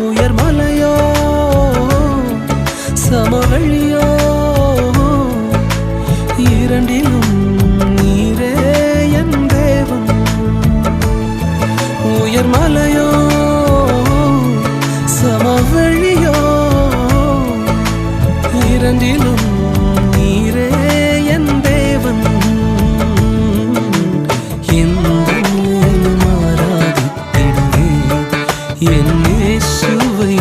உயர்மலையோ சமவெளியோ இரண்டிலும் நீரே என் தேவன். உயர்மலையோ சமவெளியோ இரண்டிலும் நீரே என் தேவன். எந்த மாறாதித்திடுவே என் இயேசுவை